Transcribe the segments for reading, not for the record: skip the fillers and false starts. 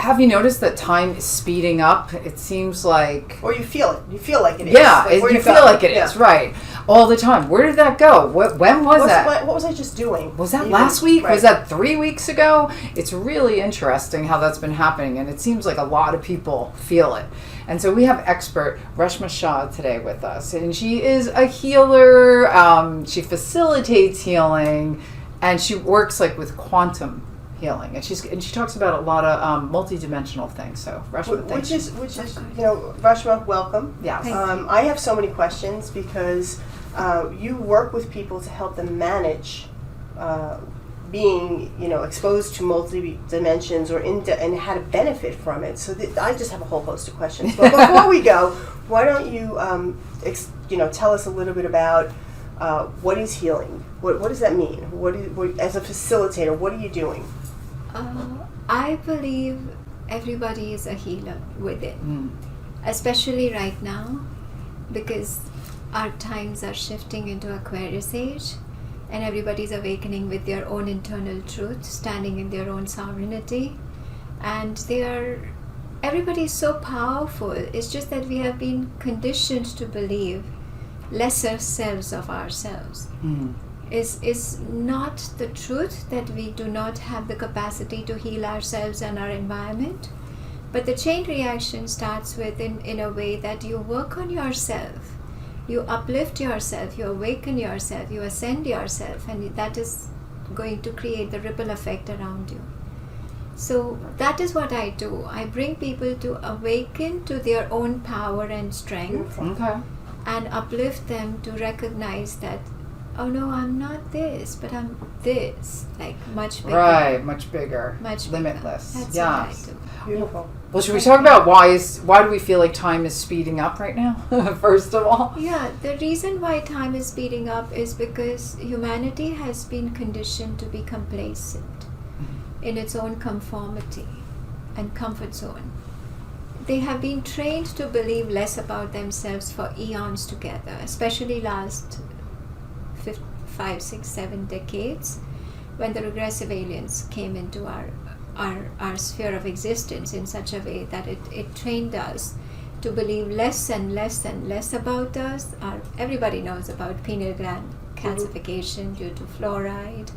have you noticed that time is speeding up? It seems like... Or you feel it. You feel like it is. Yeah, Like, you feel like it is, right. All the time. Where did that go? When was that? What was I just doing? Was that last week? Right. Was that 3 weeks ago? It's really interesting how that's been happening, and it seems like a lot of people feel it. And so we have expert Reshma Shah today with us, and she is a healer. She facilitates healing, and she works like with quantum healing, and she talks about a lot of multidimensional things. So Reshma, which is Reshma, welcome. Yes. I have so many questions because you work with people to help them manage being exposed to multi dimensions or and how to benefit from it. So I just have a whole host of questions. But before we go, why don't you tell us a little bit about what is healing? What does that mean? What as a facilitator, what are you doing? I believe everybody is a healer within, especially right now, because our times are shifting into Aquarius age, and everybody's awakening with their own internal truth, standing in their own sovereignty, and everybody is so powerful. It's just that we have been conditioned to believe lesser selves of ourselves. Is not the truth that we do not have the capacity to heal ourselves and our environment, but the chain reaction starts with in a way that you work on yourself, you uplift yourself, you awaken yourself, you ascend yourself, and that is going to create the ripple effect around you. So that is what I do. I bring people to awaken to their own power and strength, and uplift them to recognize that, oh no, I'm not this, but I'm this, like much bigger. Right, much bigger. Much limitless. Bigger. That's yes. what I do. Beautiful. Well, should we talk about why do we feel like time is speeding up right now? First of all. Yeah, the reason why time is speeding up is because humanity has been conditioned to be complacent in its own conformity and comfort zone. They have been trained to believe less about themselves for eons together, especially last 5, 6, 7 decades, when the regressive aliens came into our sphere of existence in such a way that it trained us to believe less and less and less about us. Everybody knows about pineal gland calcification due to fluoride,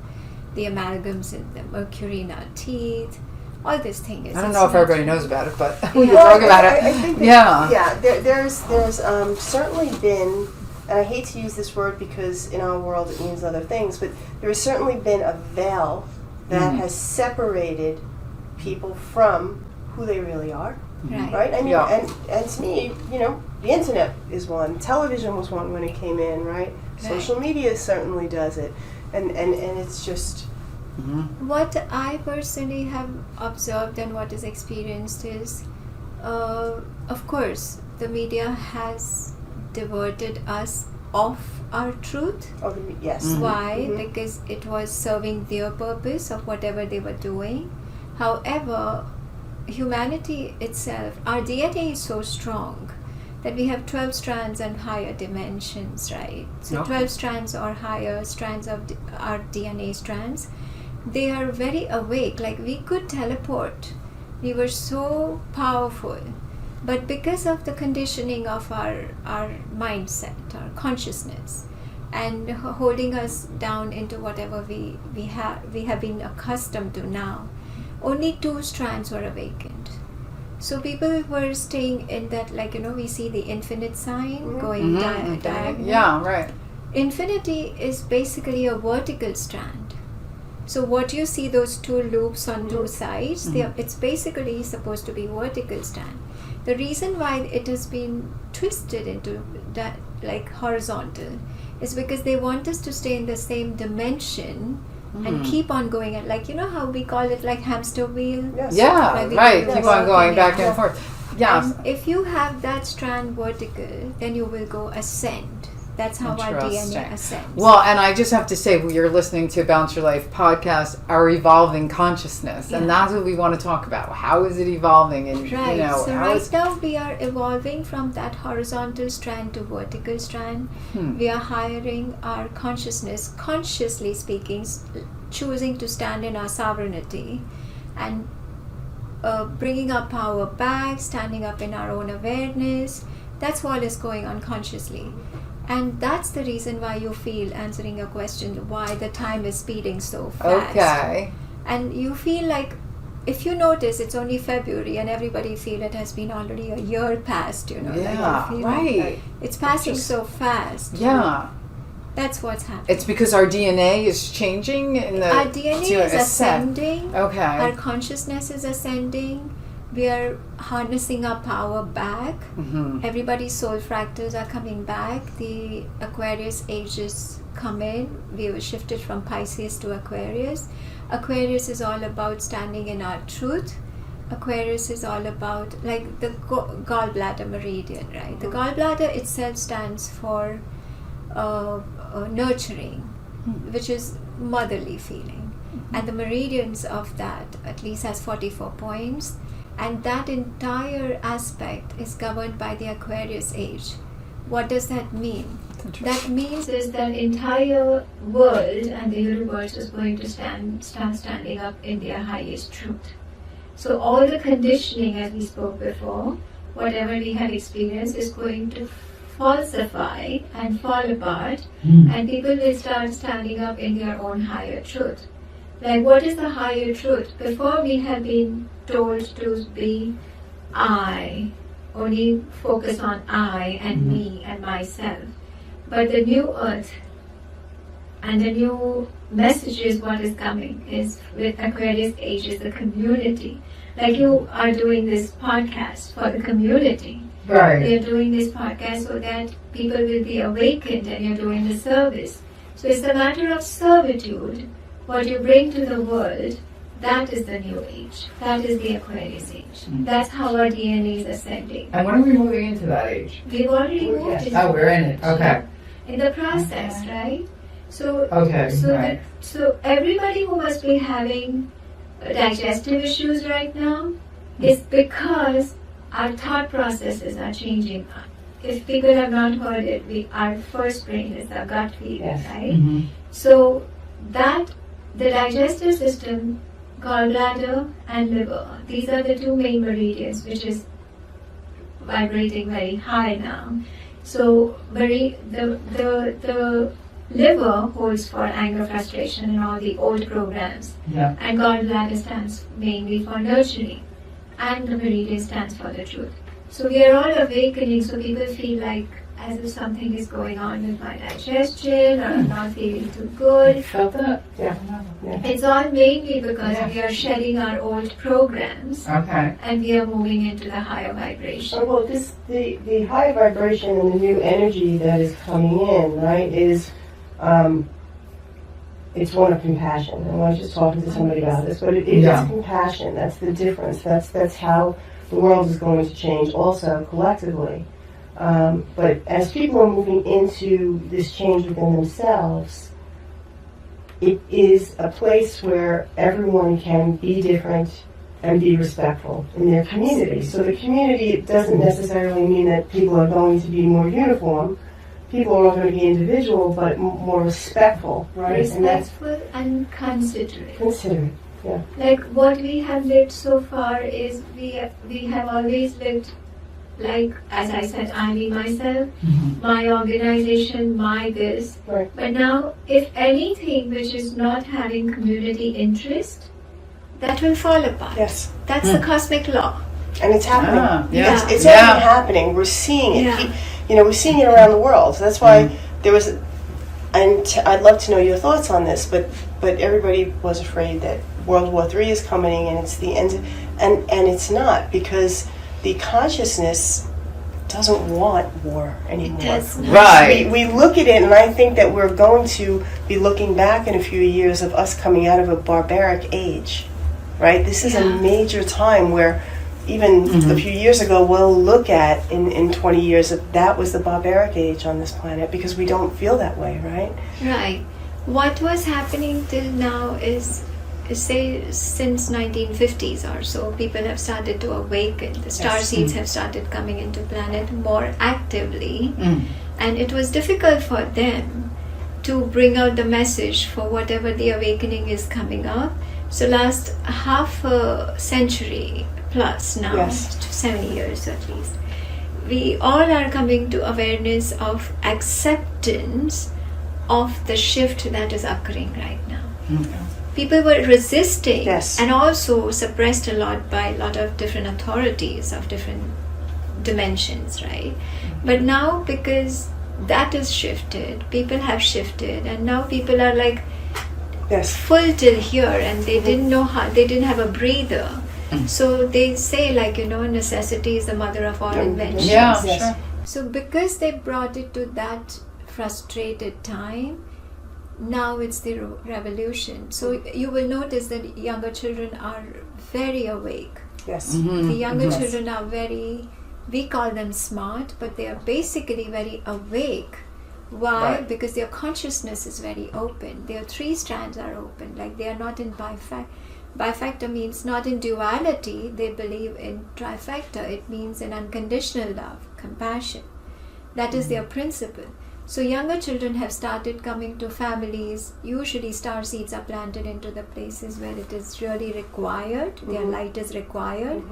the amalgams in the mercury in our teeth, all this thing is. I don't know if everybody knows about it, but we can talk about it. I think there's certainly been, and I hate to use this word because in our world it means other things, but there has certainly been a veil that has separated people from who they really are. Right? I mean, and to me, the internet is one. Television was one when it came in, right? Social media certainly does it. And it's just... What I personally have observed and what is experienced is, of course, the media has diverted us off our truth. Yes. Why? Because it was serving their purpose of whatever they were doing. However, humanity itself, our DNA is so strong that we have 12 strands and higher dimensions, right? So 12 strands or higher strands of our DNA strands, they are very awake. Like we could teleport. We were so powerful. But because of the conditioning of our mindset, our consciousness, and holding us down into whatever we have been accustomed to now, only 2 strands were awakened. So people were staying in that, we see the infinite sign going diagonal. Yeah, right. Infinity is basically a vertical strand. So what you see, those 2 loops on 2 sides, it's basically supposed to be vertical strand. The reason why it has been twisted into that, horizontal, is because they want us to stay in the same dimension and keep on going. How we call it hamster wheel? Yes. Yeah, right. Keep on going back and forth. Yeah. And if you have that strand vertical, then you will go ascend. That's how our DNA ascends. Well, and I just have to say, you're listening to Balance Your Life podcast, our evolving consciousness, and that's what we want to talk about. How is it evolving? And right. So right now we are evolving from that horizontal strand to vertical strand. We are hiring our consciousness, consciously speaking, choosing to stand in our sovereignty and bringing our power back, standing up in our own awareness. That's what is going on consciously. And that's the reason why you feel, answering your question, why the time is speeding so fast. Okay. And you feel like, if you notice, it's only February and everybody feel it has been already a year past, you know. Yeah, like you feel right. It's passing so fast. Yeah. That's what's happening. It's because our DNA is changing in Our DNA is ascend. ascending. Okay. Our consciousness is ascending. We are harnessing our power back. Mm-hmm. Everybody's soul fractals are coming back. The Aquarius ages come in. We were shifted from Pisces to Aquarius. Aquarius is all about standing in our truth. Aquarius is all about, like, the gallbladder meridian, right? The gallbladder itself stands for nurturing, which is motherly feeling. And the meridians of that at least has 44 points. And that entire aspect is governed by the Aquarius age. What does that mean? That means is that entire world and the universe is going to start standing up in their highest truth. So all the conditioning, as we spoke before, whatever we have experienced is going to falsify and fall apart, and people will start standing up in their own higher truth. Like, what is the higher truth? Before, we have been told to be I, only focus on I and me and myself. But the new earth and the new message is what is coming is with Aquarius age is the community. Like, you are doing this podcast for the community. Right. You're doing this podcast so that people will be awakened, and you're doing the service. So it's a matter of servitude. What you bring to the world, that is the new age. That is the Aquarius age. That's how our DNA is ascending. And when are we moving into that age? We've already moved into Oh, we're in it. Okay. in the process, right? So, Okay, so, right. so everybody who must be having digestive issues right now is because our thought processes are changing. If people have not heard it, our first brain is the gut feeling, right? Mm-hmm. So that the digestive system, gallbladder and liver, these are the two main meridians which is vibrating very high now. So the liver holds for anger, frustration and all the old programs. Yeah. And gallbladder stands mainly for nurturing. And the meridian stands for the truth. So we are all awakening, so people feel like as if something is going on with my digestion, or I'm not feeling too good. Felt that? Yeah. It's all mainly because we are shedding our old programs, Okay. and we are moving into the higher vibration. Well, the high vibration and the new energy that is coming in, right, is it's one of compassion. And I was just talking to somebody about this, but it is compassion. That's the difference. That's how the world is going to change also collectively. But as people are moving into this change within themselves, it is a place where everyone can be different and be respectful in their community. So the community doesn't necessarily mean that people are going to be more uniform. People are all going to be individual, but more respectful, right? Respectful and considerate. Considerate, yeah. Like what we have lived so far is we have always lived like, as I said, I mean myself, my organization, my this. Right. But now, if anything which is not having community interest, that will fall apart. Yes. That's the cosmic law. And it's happening. Yeah. It's already happening. We're seeing it. Yeah. We're seeing it around the world. So that's why there was, and I'd love to know your thoughts on this, but everybody was afraid that World War III is coming and it's the end, and it's not, because the consciousness doesn't want war anymore. It does not. Right. We look at it, and I think that we're going to be looking back in a few years of us coming out of a barbaric age, right? This is a major time where even a few years ago, we'll look at in 20 years that was the barbaric age on this planet, because we don't feel that way, right? Right. What was happening till now is say since 1950s or so, people have started to awaken. The star seeds have started coming into planet more actively, and it was difficult for them to bring out the message for whatever the awakening is coming up, So last half a century plus now, Yes. to 70 years at least, we all are coming to awareness of acceptance of the shift that is occurring right now. People were resisting Yes. and also suppressed a lot by a lot of different authorities of different dimensions, right? But now, because that is shifted, people have shifted, and now people are like Yes. full till here, and they didn't know how, they didn't have a breather. So they say, like, necessity is the mother of all inventions. Yeah, Yes. sure. So because they brought it to that frustrated time, now it's the revolution. So you will notice that younger children are very awake. Yes. The younger children are very, we call them smart, but they are basically very awake. Why? Right. Because their consciousness is very open. Their three strands are open. Like, they are not in bifactor. Bifactor means not in duality. They believe in trifactor. It means in unconditional love, compassion. That is their principle. So younger children have started coming to families. Usually star seeds are planted into the places where it is really required. Their light is required.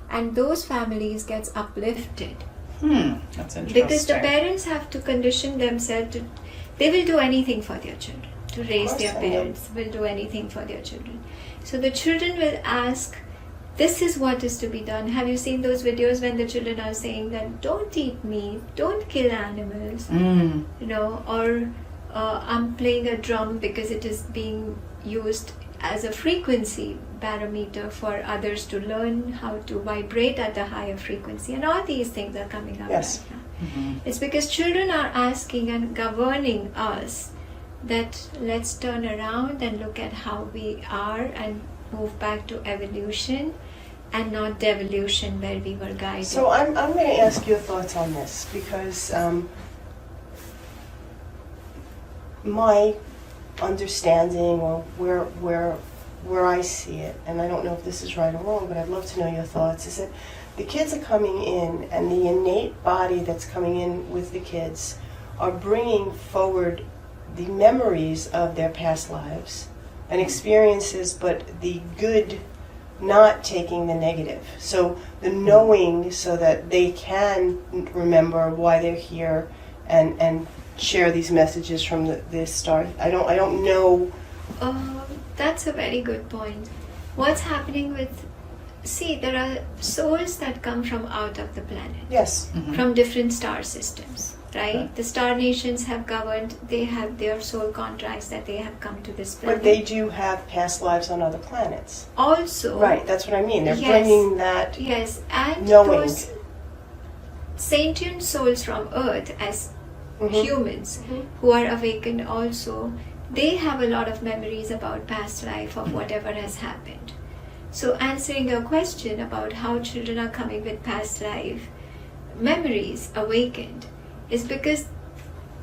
And those families gets uplifted. That's interesting. Because the parents have to condition themselves to, they will do anything for their children. To raise their course, I know. parents will do anything for their children. So the children will ask, this is what is to be done. Have you seen those videos when the children are saying that don't eat meat, don't kill animals, or I'm playing a drum because it is being used as a frequency barometer for others to learn how to vibrate at a higher frequency, and all these things are coming up Yes. right now. It's because children are asking and governing us that let's turn around and look at how we are and move back to evolution and not devolution where we were guided. So I'm going to ask your thoughts on this because my understanding or where I see it, and I don't know if this is right or wrong, but I'd love to know your thoughts, is that the kids are coming in and the innate body that's coming in with the kids are bringing forward the memories of their past lives and experiences, but the good not taking the negative. So the knowing so that they can remember why they're here and share these messages from this star. I don't know. That's a very good point. What's happening with, see, there are souls that come from out of the planet, Yes. from different star systems, right? Okay. The star nations have governed, they have their soul contracts that they have come to this planet. But they do have past lives on other planets. Also, Right, that's what I mean. They're Yes. bringing that yes, and knowing. those sentient souls from Earth as humans who are awakened also, they have a lot of memories about past life of whatever has happened. So answering your question about how children are coming with past life memories awakened is because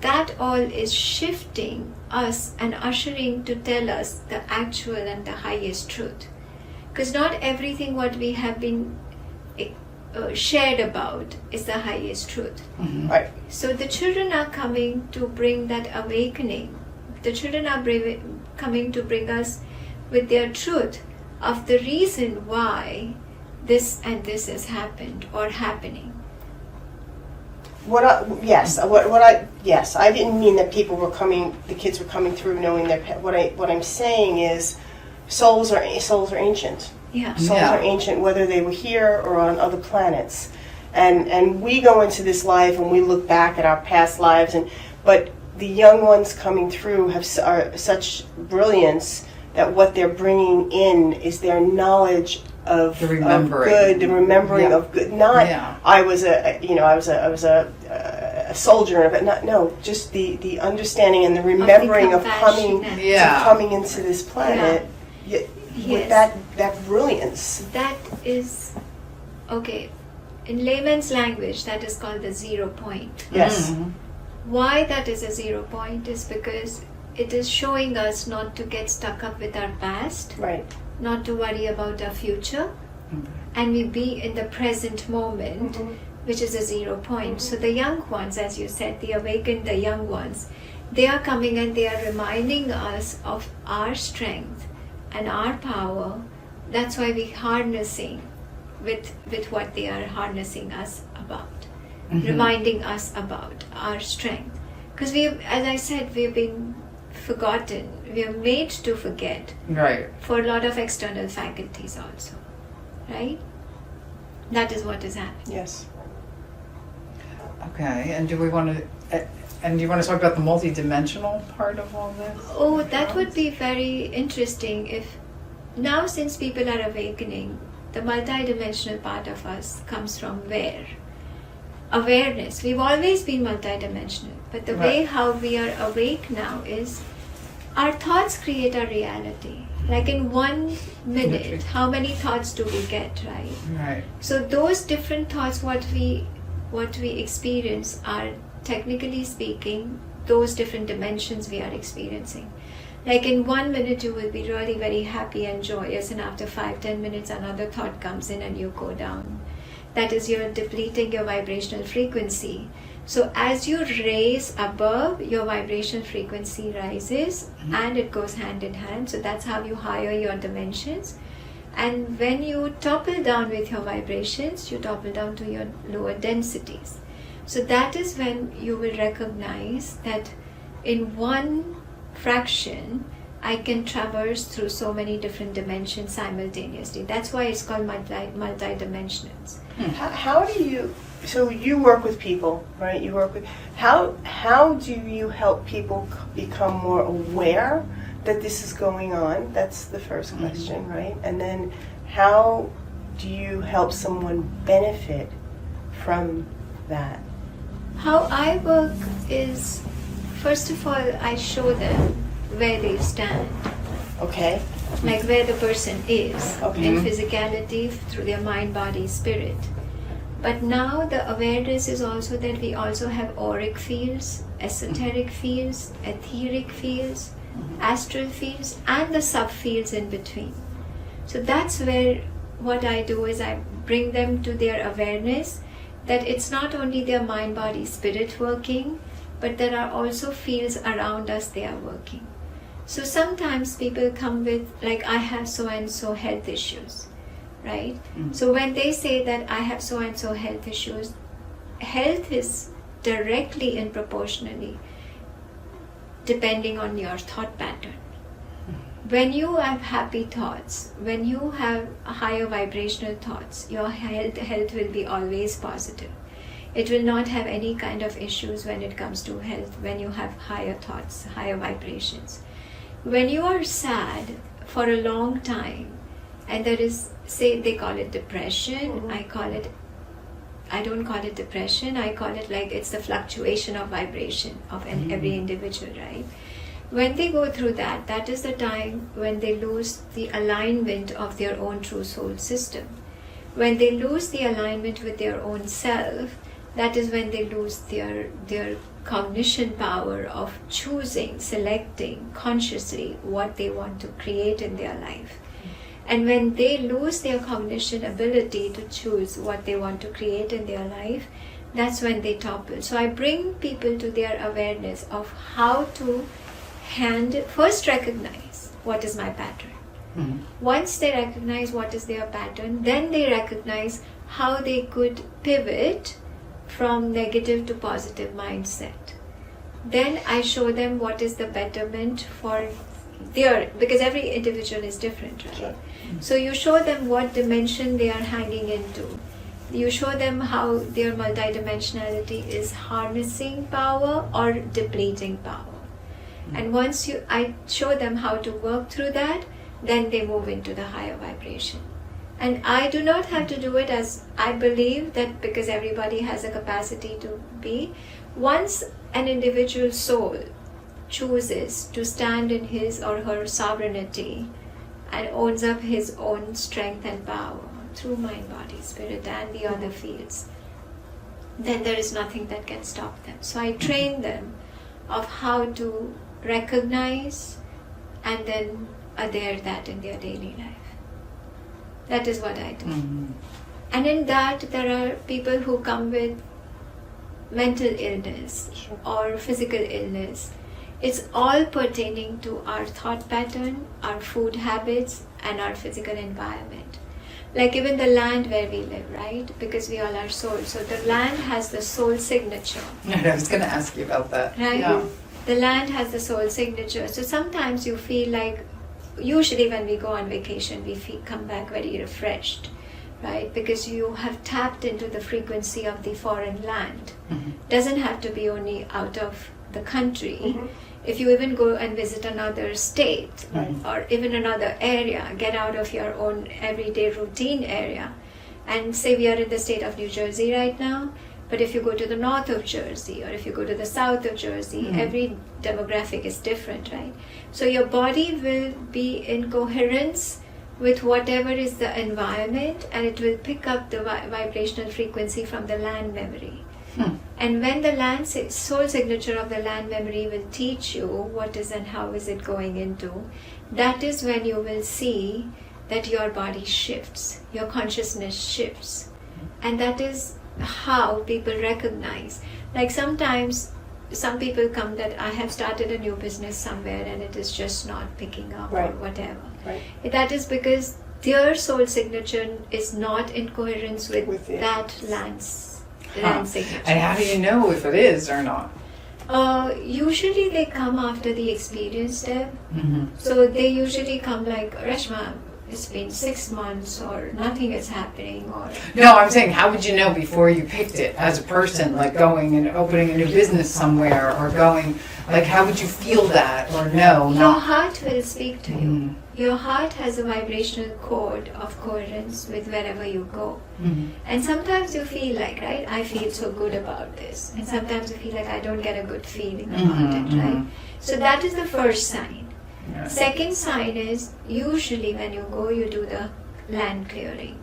that all is shifting us and ushering to tell us the actual and the highest truth. Because not everything what we have been shared about is the highest truth. Right. So the children are coming to bring that awakening. The children are coming to bring us with their truth of the reason why this and this has happened or happening. Yes, I didn't mean that the kids were coming through knowing their what I'm saying is souls are ancient. Yeah. Souls are ancient whether they were here or on other planets. And we go into this life and we look back at our past lives but the young ones coming through are such brilliance that what they're bringing in is their knowledge of The remembering. good, the remembering Yeah. of good. Not Yeah. I was a soldier, but no, just the understanding and the remembering of compassion coming and- Yeah. coming into this planet with Yes. that brilliance. That is, okay, in layman's language, that is called the 0 point. Yes. Why that is a 0 point is because it is showing us not to get stuck up with our past, Right. not to worry about our future, and we be in the present moment, which is a 0 point. So the young ones, as you said, the awakened, the young ones, they are coming and they are reminding us of our strength, and our power, that's why we're harnessing with what they are harnessing us about, reminding us about our strength. Because as I said, we've been forgotten. We are made to forget. Right. For a lot of external faculties also. Right? That is what is happening. Yes. Okay, and do you want to talk about the multidimensional part of all this? Oh, that would be very interesting if now, since people are awakening, the multidimensional part of us comes from where? Awareness. We've always been multidimensional, but the way how we are awake now is our thoughts create our reality. Like in 1 minute, how many thoughts do we get, right? Right. So those different thoughts, what we experience are, technically speaking, those different dimensions we are experiencing. Like in 1 minute you will be really very happy and joyous, and after 5-10 minutes another thought comes in and you go down. That is, you're depleting your vibrational frequency. So as you raise above, your vibrational frequency rises, and it goes hand in hand. So that's how you higher your dimensions. And when you topple down with your vibrations, you topple down to your lower densities. So that is when you will recognize that in one fraction, I can traverse through so many different dimensions simultaneously. That's why it's called multidimensionals. How do you, so you work with people, right? You work with, how do you help people become more aware that this is going on? That's the first question, right? And then how do you help someone benefit from that? How I work is, first of all, I show them where they stand. Okay. Like where the person is in physicality, through their mind, body, spirit. But now the awareness is also that we also have auric fields, esoteric fields, etheric fields, astral fields, and the subfields in between. So that's where what I do is I bring them to their awareness that it's not only their mind, body, spirit working, but there are also fields around us they are working. So sometimes people come with, like, I have so and so health issues, right? So when they say that I have so and so health issues, health is directly and proportionally depending on your thought pattern. When you have happy thoughts, when you have higher vibrational thoughts, your health will be always positive. It will not have any kind of issues when it comes to health when you have higher thoughts, higher vibrations. When you are sad for a long time, and there is, say they call it depression, I don't call it depression, I call it like it's the fluctuation of vibration of every individual, right? When they go through that, that is the time when they lose the alignment of their own true soul system. When they lose the alignment with their own self, that is when they lose their cognition power of choosing, selecting consciously what they want to create in their life. And when they lose their cognition ability to choose what they want to create in their life, that's when they topple. So I bring people to their awareness of how to first recognize what is my pattern. Once they recognize what is their pattern, then they recognize how they could pivot from negative to positive mindset. Then I show them what is the betterment for because every individual is different, right? Sure. So you show them what dimension they are hanging into. You show them how their multidimensionality is harnessing power or depleting power. And once I show them how to work through that, then they move into the higher vibration. And I do not have to do it as I believe that because everybody has a capacity to be. Once an individual soul chooses to stand in his or her sovereignty and owns up his own strength and power through mind, body, spirit and the other fields, then there is nothing that can stop them. So I train them of how to recognize and then adhere that in their daily life. That is what I do. And in that there are people who come with mental illness or physical illness. It's all pertaining to our thought pattern, our food habits, and our physical environment. Like even the land where we live, right? Because we all are soul. So the land has the soul signature. I was going to ask you about that. Right? Yeah. The land has the soul signature. So sometimes you feel like, usually when we go on vacation, we come back very refreshed, right? Because you have tapped into the frequency of the foreign land. Mm-hmm. Doesn't have to be only out of the country. Mm-hmm. If you even go and visit another state Mhm. or even another area, get out of your own everyday routine area, and say we are in the state of New Jersey right now, but if you go to the north of Jersey or if you go to the south of Jersey, Mhm. every demographic is different, right? So your body will be in coherence with whatever is the environment, and it will pick up the vibrational frequency from the land memory. And when the soul signature of the land memory will teach you what is and how is it going into, that is when you will see that your body shifts, your consciousness shifts. And that is how people recognize. Like sometimes some people come that I have started a new business somewhere and it is just not picking up Right. or whatever. Right. That is because their soul signature is not in coherence with it. that land signature. And how do you know if it is or not? Usually they come after the experience step. Mm-hmm. So they usually come like, Reshma, it's been 6 months or nothing is happening or... No, I'm saying, how would you know before you picked it as a person, like going and opening a new business somewhere or going, like how would you feel that or no? Your Not. heart will speak to you. Mhm. Your heart has a vibrational code of coherence with wherever you go. Mhm. And sometimes you feel like, right, I feel so good about this. And sometimes you feel like I don't get a good feeling about Mhm, it, right? mhm. So that is the first sign. Yeah. Second sign is usually when you go, you do the land clearing,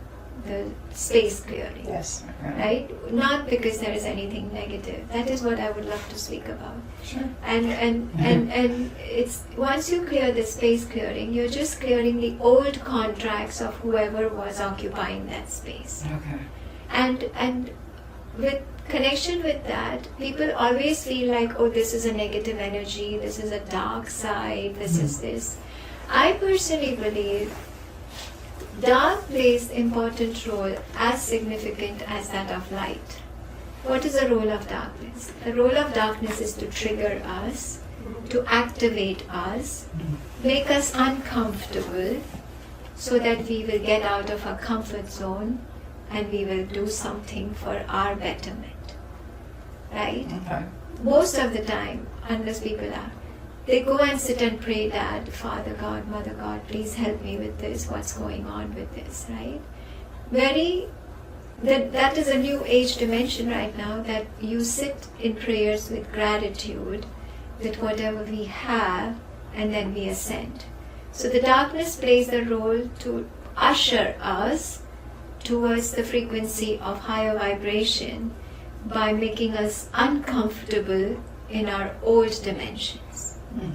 the space clearing, Yes. right? Not because there is anything negative. That is what I would love to speak about. Sure. And it's once you clear the space clearing, you're just clearing the old contracts of whoever was occupying that space. Okay. And with connection with that, people always feel like, oh, this is a negative energy, this is a dark side, this is this. I personally believe dark plays important role as significant as that of light. What is the role of darkness? The role of darkness is to trigger us, to activate us, make us uncomfortable so that we will get out of our comfort zone and we will do something for our betterment. Right? Okay. Most of the time, unless people are, they go and sit and pray, Dad, Father God, Mother God, please help me with this, what's going on with this, right? That is a new age dimension right now, that you sit in prayers with gratitude that whatever we have, and then we ascend. So the darkness plays the role to usher us towards the frequency of higher vibration by making us uncomfortable in our old dimensions. Mm.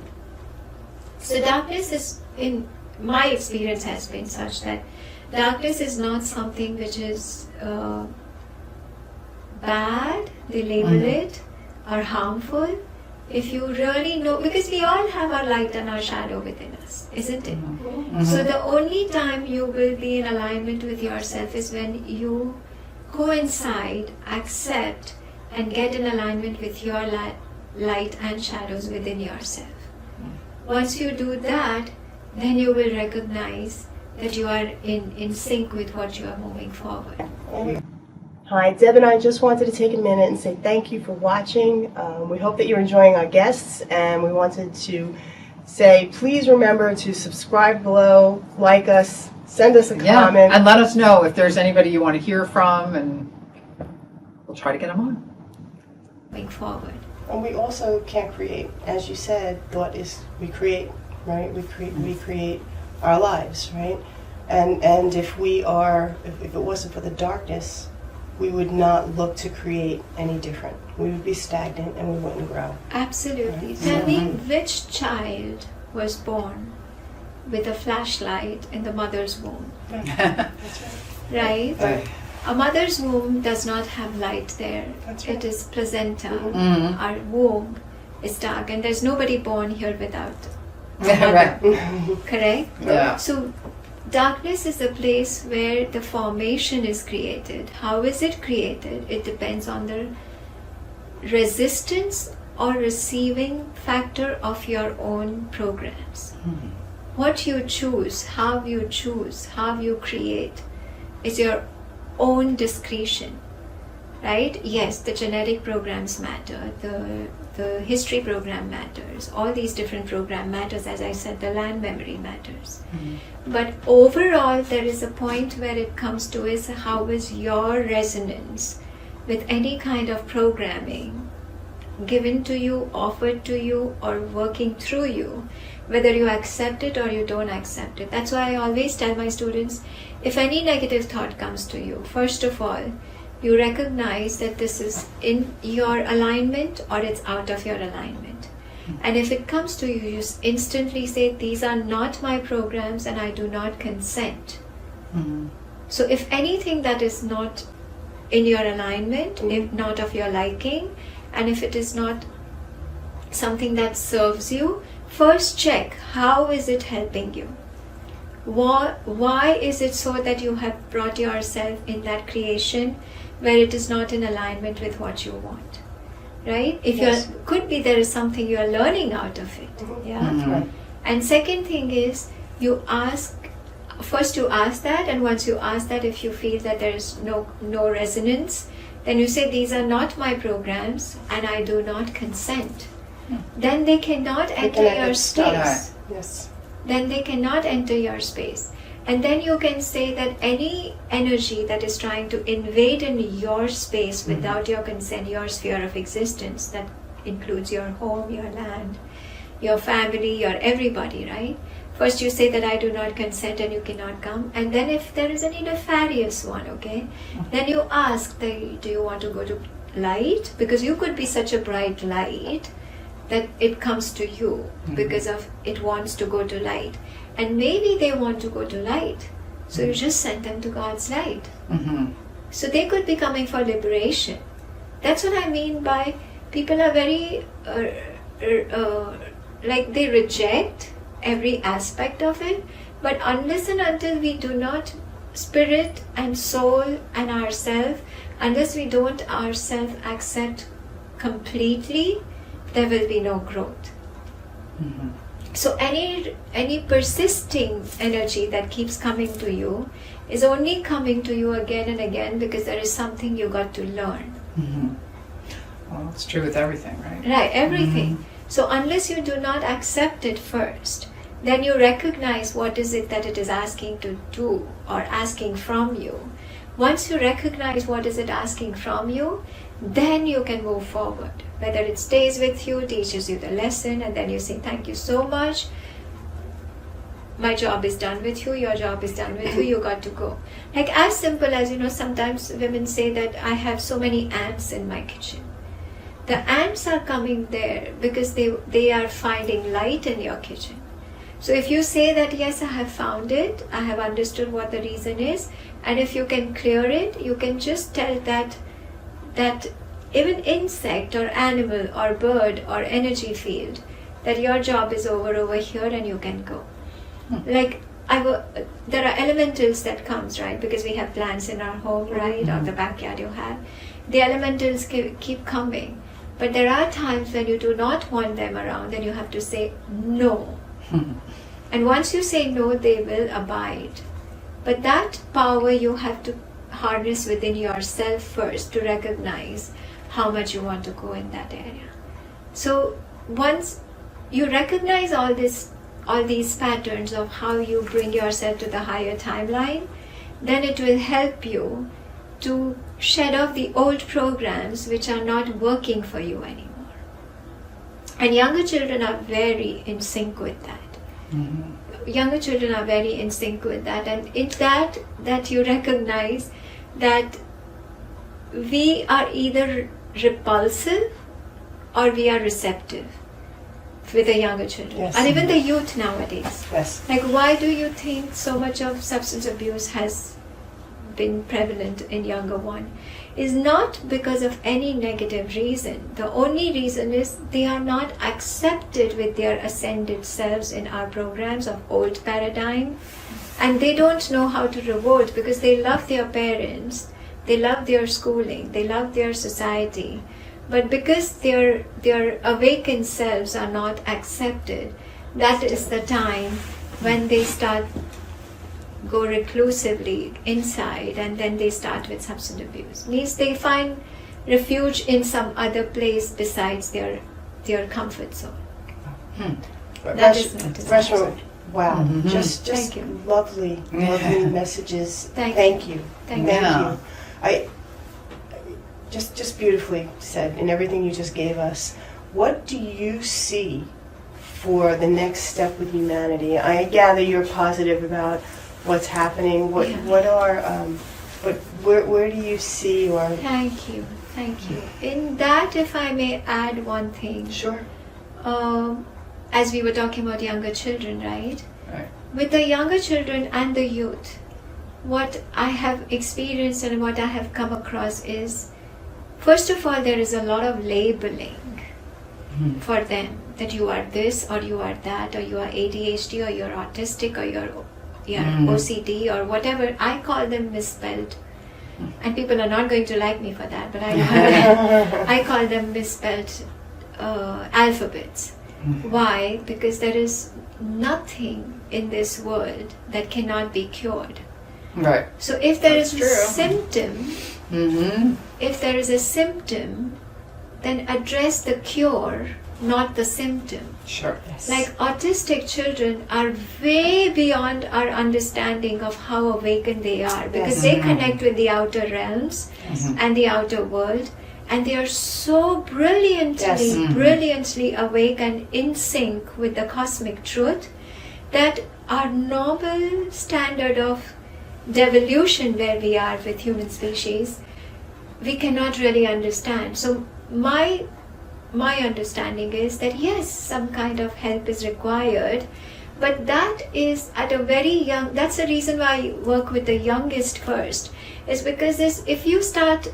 So darkness is, in my experience, has been such that darkness is not something which is bad, they label it, or harmful. If you really know, because we all have our light and our shadow within us, isn't it? Mhm. So the only time you will be in alignment with yourself is when you coincide, accept, and get in alignment with your light and shadows within yourself. Once you do that, then you will recognize that you are in sync with what you are moving forward. Hi, Deb and I just wanted to take a minute and say thank you for watching. We hope that you're enjoying our guests, and we wanted to say please remember to subscribe below, like us, send us a Yeah, comment. and let us know if there's anybody you want to hear from, and we'll try to get them on. Moving forward. And we also can create, as you said, thought is we create, right? We create our lives, right? And if it wasn't for the darkness, we would not look to create any different. We would be stagnant and we wouldn't grow. Absolutely. Tell me, which child was born with a flashlight in the mother's womb? That's right. Right? A mother's womb does not have light there. That's right. It is placenta, Mhm. our womb, is dark, and there's nobody born here without Right. correct? Yeah. So darkness is the place where the formation is created. How is it created? It depends on the resistance or receiving factor of your own programs. What you choose, how you create is your own discretion, right? Yes, the genetic programs matter, the history program matters, all these different program matters, as I said, the land memory matters. But overall, there is a point where it comes to is how is your resonance with any kind of programming given to you, offered to you, or working through you, whether you accept it or you don't accept it. That's why I always tell my students, if any negative thought comes to you, first of all, you recognize that this is in your alignment or it's out of your alignment. And if it comes to you, you just instantly say, these are not my programs and I do not consent. So if anything that is not in your alignment, if not of your liking, and if it is not something that serves you, first check, how is it helping you? Why is it so that you have brought yourself in that creation where it is not in alignment with what you want? Right? If could be there is something you are learning out of it. Yeah. And second thing is, you ask that, and once you ask that, if you feel that there is no resonance, then you say, these are not my programs and I do not consent. Then they cannot enter your space. Yes. Then they cannot enter your space. And then you can say that any energy that is trying to invade in your space without your consent, your sphere of existence, that includes your home, your land, your family, your everybody, right? First you say that I do not consent and you cannot come. And then if there is any nefarious one, okay, then you ask, do you want to go to light? Because you could be such a bright light that it comes to you because of it wants to go to light. And maybe they want to go to light. So you just send them to God's light. So they could be coming for liberation. That's what I mean by people are very, like they reject every aspect of it. But unless and until we do not, spirit and soul and ourself, unless we don't ourself accept completely, there will be no growth. So any persisting energy that keeps coming to you is only coming to you again and again because there is something you got to learn. Well, it's true with everything, right? Right, everything. So unless you do not accept it first, then you recognize what is it that it is asking to do or asking from you. Once you recognize what is it asking from you, then you can move forward. Whether it stays with you, teaches you the lesson, and then you say, thank you so much. My job is done with you, your job is done with you, you got to go. Like as simple as, sometimes women say that I have so many ants in my kitchen. The ants are coming there because they are finding light in your kitchen. So if you say that, yes, I have found it, I have understood what the reason is, and if you can clear it, you can just tell that even insect or animal or bird or energy field, that your job is over here and you can go. Like there are elementals that comes, right? Because we have plants in our home, right? Or the backyard you have. The elementals keep coming. But there are times when you do not want them around, then you have to say no. And once you say no, they will abide. But that power you have to harness within yourself first to recognize how much you want to go in that area. So once you recognize all these patterns of how you bring yourself to the higher timeline, then it will help you to shed off the old programs which are not working for you anymore. And younger children are very in sync with that. Younger children are very in sync with that, and it's that you recognize that we are either repulsive or we are receptive with the younger children. Yes. And even the youth nowadays. Yes. Like, why do you think so much of substance abuse has been prevalent in younger one is not because of any negative reason. The only reason is they are not accepted with their ascended selves in our programs of old paradigm, and they don't know how to revolt because they love their parents, they love their schooling, they love their society, but because their awakened selves are not accepted, that is the time when they start go reclusively inside, and then they start with substance abuse. Means they find refuge in some other place besides their comfort zone. That is not Reshma, wow, Mm-hmm. just Thank you. lovely messages. Thank you. Thank Yeah. you. I just beautifully said in everything you just gave us. What do you see for the next step with humanity? I gather you're positive about what's happening. Where do you see or? Thank you. In that, if I may add one thing. Sure. As we were talking about younger children, right? Right. With the younger children and the youth, what I have experienced and what I have come across is, first of all, there is a lot of labeling for them, that you are this or you are that, or you are ADHD or you're autistic or you're OCD or whatever. I call them misspelled. And people are not going to like me for that, but I call them misspelled alphabets. Why? Because there is nothing in this world that cannot be cured. Right. So if there That's is true. a symptom, Mm-hmm. if there is a symptom, then address the cure, not the symptom. Sure. Like autistic children are way beyond our understanding of how awakened they are, because Yes. they connect with the outer realms and the outer world, and they are so brilliantly awake and in sync with the cosmic truth that our normal standard of devolution where we are with human species, we cannot really understand. So my understanding is that yes, some kind of help is required, but that is at a very young, that's the reason why I work with the youngest first, is because if you start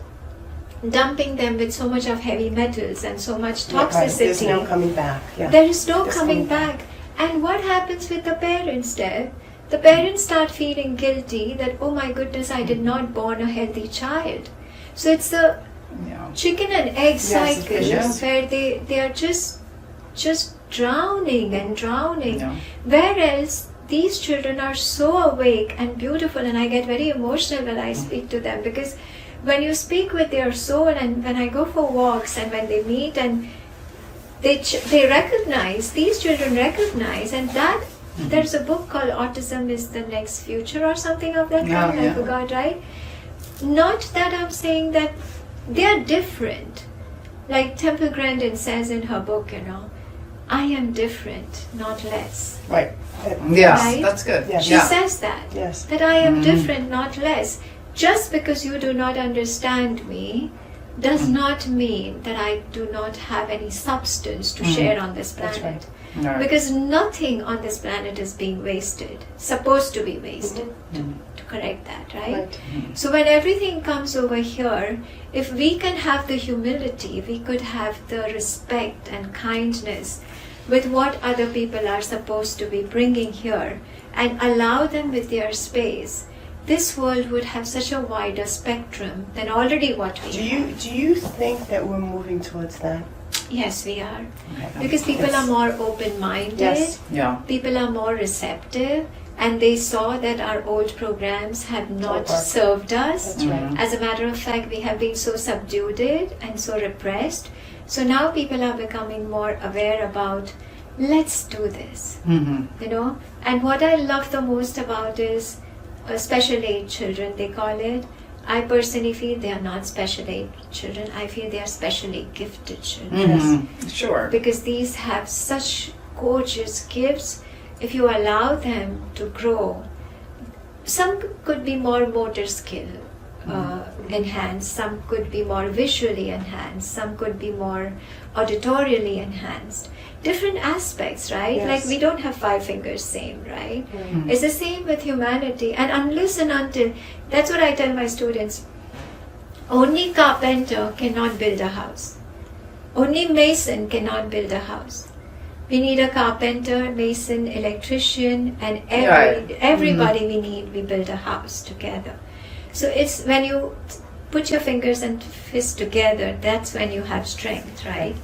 dumping them with so much of heavy metals and so much toxicity, There's no coming back. Yeah. there is no There's coming back. And what happens with the parents there? The parents start feeling guilty that, oh my goodness, I did not born a healthy child. So it's the Yeah. chicken and egg Yes, cycle yes. where they are just drowning and drowning. Yeah. Whereas these children are so awake and beautiful, and I get very emotional when I speak to them, because when you speak with their soul, and when I go for walks and when they meet and they recognize, these children recognize, and that there's a book called Autism is the Next Future or something of that Yeah, kind, I yeah. forgot, right? Not that I'm saying that they are different. Like Temple Grandin says in her book, I am different, not less. Right. Yes, Right? that's good. Yeah. She says that. Yes. That I am different, not less. Just because you do not understand me does not mean that I do not have any substance to share on this That's planet. Right. Because nothing on this planet is being wasted, supposed to be wasted, to correct that, right? So when everything comes over here, if we can have the humility, we could have the respect and kindness with what other people are supposed to be bringing here, and allow them with their space, this world would have such a wider spectrum than already what we have. Do you think that we're moving towards that? Yes, we are. Because people are more open-minded. Yes. Yeah. People are more receptive, and they saw that our old programs have not Don't work. served us. That's right. As a matter of fact, we have been so subdued and so repressed. So now people are becoming more aware about, let's do this, And what I love the most about is special aid children, they call it. I personally feel they are not special aid children. I feel they are specially gifted children. Sure. Because these have such gorgeous gifts. If you allow them to grow, some could be more motor skill enhanced, some could be more visually enhanced, some could be more auditorially enhanced. Different aspects, right? Yes. Like we don't have 5 fingers same, right? Right. It's the same with humanity. And unless and until, that's what I tell my students, only carpenter cannot build a house. Only mason cannot build a house. We need a carpenter, mason, electrician, and everybody we build a house together. So it's when you put your fingers and fist together, that's when you have strength, right?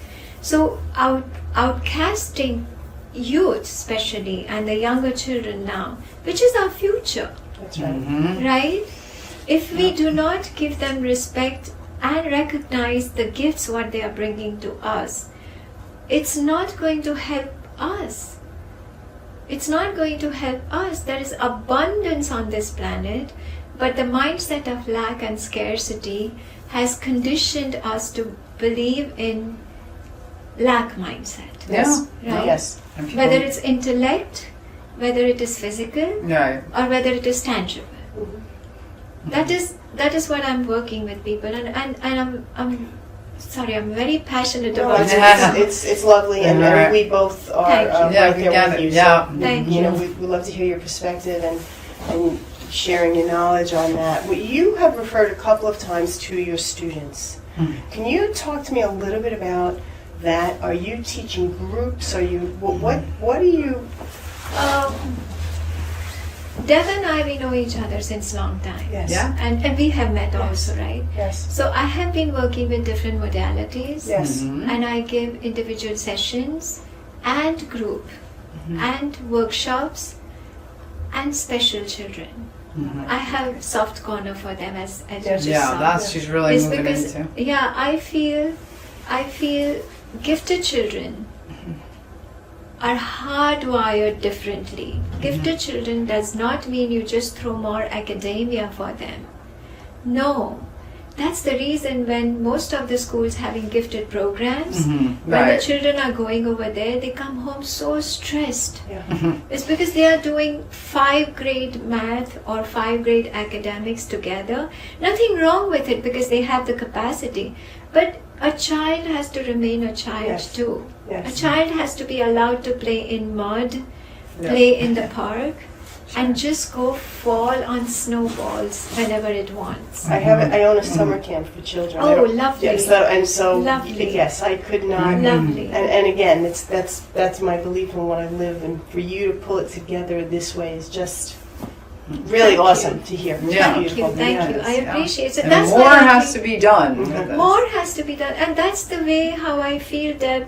So outcasting youth especially, and the younger children now, which is our future, That's right. right? If we do not give them respect and recognize the gifts what they are bringing to us, it's not going to help us. It's not going to help us. There is abundance on this planet, but the mindset of lack and scarcity has conditioned us to believe in lack mindset. Yes. Right? Yes. And people- Whether it's intellect, whether it is physical, Right. or whether it is tangible. That is what I'm working with people, and I'm sorry, I'm very passionate No, about it's lovely, and Right. we both are Thank you. Yeah, right we there get with it. you. Yeah. So, Thank you know, you. we love to hear your perspective and sharing your knowledge on that. Well, you have referred a couple of times to your students. Can you talk to me a little bit about that? Are you teaching groups? Are you what are you? Deb and I, we know each other since long time. Yes. Yeah. And we have met Yes. also, right? Yes. So I have been working with different modalities. Yes. And I give individual sessions and group and workshops and special children. I have soft corner for them as you just Yeah, saw. that's she's really It's moving because into. I feel gifted children are hardwired differently. Gifted children does not mean you just throw more academia for them. No. That's the reason when most of the schools having gifted programs, when the Right. children are going over there, they come home so stressed. Yeah. It's because they are doing 5 grade math or 5 grade academics together. Nothing wrong with it because they have the capacity. But a child has to remain a child Yes. too. Yes. A child has to be allowed to play in mud, Yeah. play in the park, and just go fall on snowballs whenever it wants. I own a summer camp for children. I Oh, don't- lovely. Yeah, so Lovely. yes, I could not. Lovely. And again, that's my belief in what I live, and for you to pull it together this way is just really Thank awesome you. to hear. Yeah. Thank Beautiful. you, thank you. I Yes, yeah. appreciate it. So And that's more what I has think- to be done. with this. More has to be done, and that's the way how I feel that,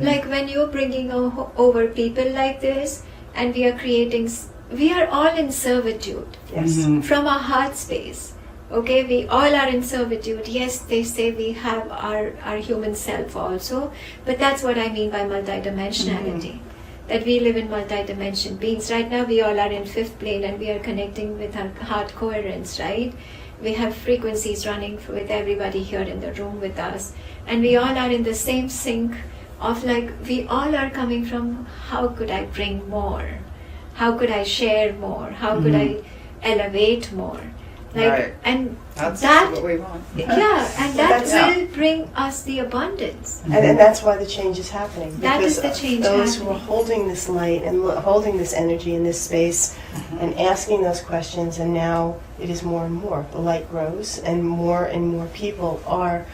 like when you're bringing over people like this, and we are creating, we are all in servitude Yes. from our heart space. Okay, we all are in servitude. Yes, they say we have our human self also, but that's what I mean by multidimensionality. That we live in multi-dimension beings. Right now we all are in 5th plane and we are connecting with our heart coherence, right? We have frequencies running with everybody here in the room with us. And we all are in the same sync of like, we all are coming from how could I bring more? How could I share more? How could I elevate more? Like, Right. and That's that, what we want. yeah, and that That's- will bring us the abundance. And that's why the change is happening. That is Because the change those who are happening. holding this light and holding this energy in this space and asking those questions, and now it is more and more. The light grows, and more people are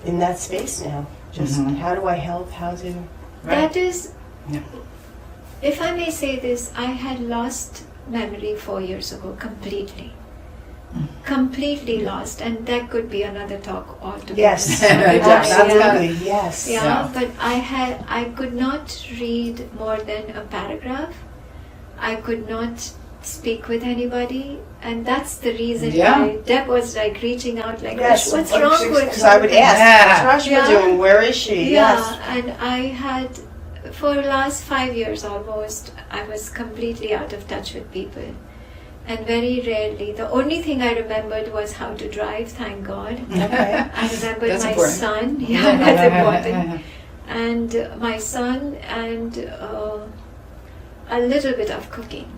in that space now. Just how do I help? How to? That is, Yeah. if I may say this, I had lost memory 4 years ago completely. Completely lost, and that could be another talk altogether. Yes, Yeah. absolutely. Yes. Yeah, Yeah. but I could not read more than a paragraph. I could not speak with anybody, and that's the reason Yeah. why Deb was like reaching out like, Yes. what's wrong with Because I would you?" ask, Yeah. what's Reshma Yeah. doing? Where is she? Yeah, Yes. and I had, for the last 5 years almost, I was completely out of touch with people. And very rarely, the only thing I remembered was how to drive, thank God. Okay. I remembered That's my important. son, yeah, that's important. And my son, and a little bit of cooking.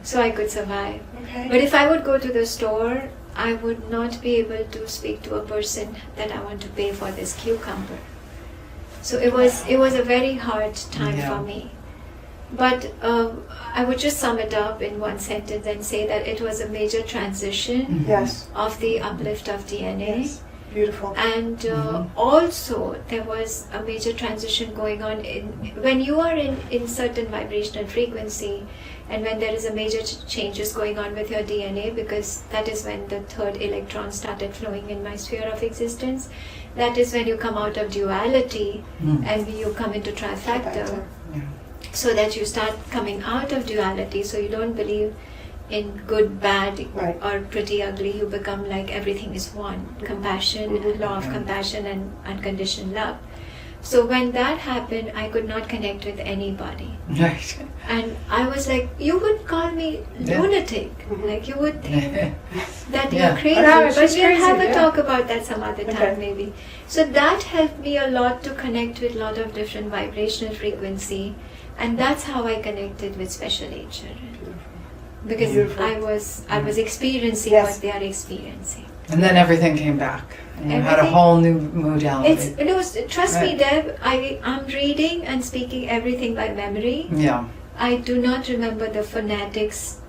so I could survive. Okay. But if I would go to the store, I would not be able to speak to a person that I want to pay for this cucumber. So it was a very hard time for me. But I would just sum it up in one sentence and say that it was a major transition Yes. of the uplift of DNA. Yes. Beautiful. And also there was a major transition going on when you are in certain vibrational frequency, and when there is a major changes going on with your DNA, because that is when the third electron started flowing in my sphere of existence. That is when you come out of duality and you come into trifecta. So that you start coming out of duality, so you don't believe in good, bad, or pretty, ugly. You become like everything is one. Compassion, law of compassion and unconditioned love. So when that happened, I could not connect with anybody. Right. And I was like, you would call me lunatic. Like you would think that you're crazy. No, but she's we'll have crazy, a talk about that some other time maybe. So that helped me a lot to connect with a lot of different vibrational frequency. And that's how I connected with special age children. Because I was experiencing what they are experiencing. And then everything came back. And you had a whole new modality. Trust me, Deb, I'm reading and speaking everything by memory. Yeah. I do not remember the phonetics,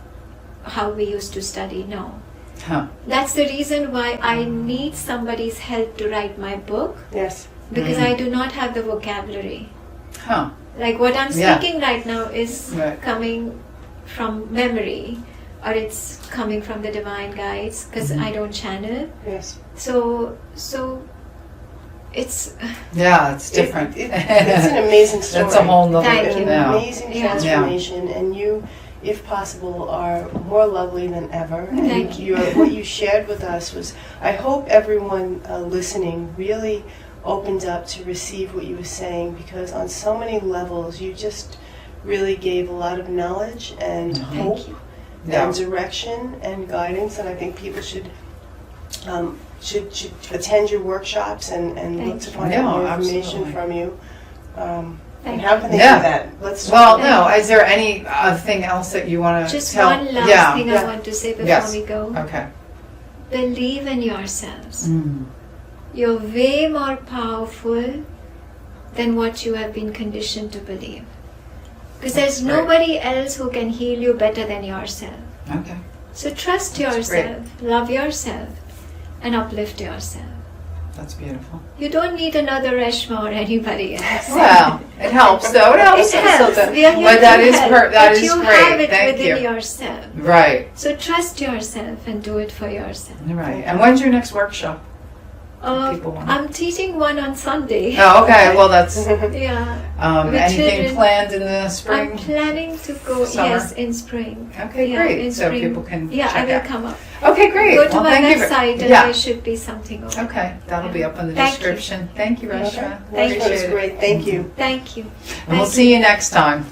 how we used to study, no. Huh. That's the reason why I need somebody's help to write my book. Yes. Because I do not have the vocabulary. Huh. Like what I'm speaking right now is Right. coming from memory, or it's coming from the divine guides, because I don't channel. Yes. So it's It's different. It's an amazing story. It's a whole nother. Thank you. An amazing transformation, and you, if possible, are more lovely than ever. Thank you. What you shared with us was, I hope everyone listening really opened up to receive what you were saying, because on so many levels you just really gave a lot of knowledge and hope and direction and guidance, and I think people should attend your workshops and look to find out more information from you. And how can they do that? Is there anything else that you want to just tell? one last thing I want to say before we go. Okay. Believe in yourselves. You're way more powerful than what you have been conditioned to believe. Because there's nobody else who can heal you better than yourself. Okay. So trust yourself, love yourself, and uplift yourself. That's beautiful. You don't need another Reshma or anybody else. Well, it helps though. It helps. It helps. But that is great. You have it within yourself. Right. So trust yourself and do it for yourself. Right. And when's your next workshop? I'm teaching one on Sunday. Oh, okay. Well, that's children. anything planned in the spring? I'm planning to go Summer? in spring. Okay, great. In So spring. people can I check will out. come up. Okay, great. Go to Well, my thank you. website and there should be something over. Okay, that'll be up in the Thank you. description. Thank you, Reshma. That was Thank you. great. Thank you. Thank you. And we'll see you next time.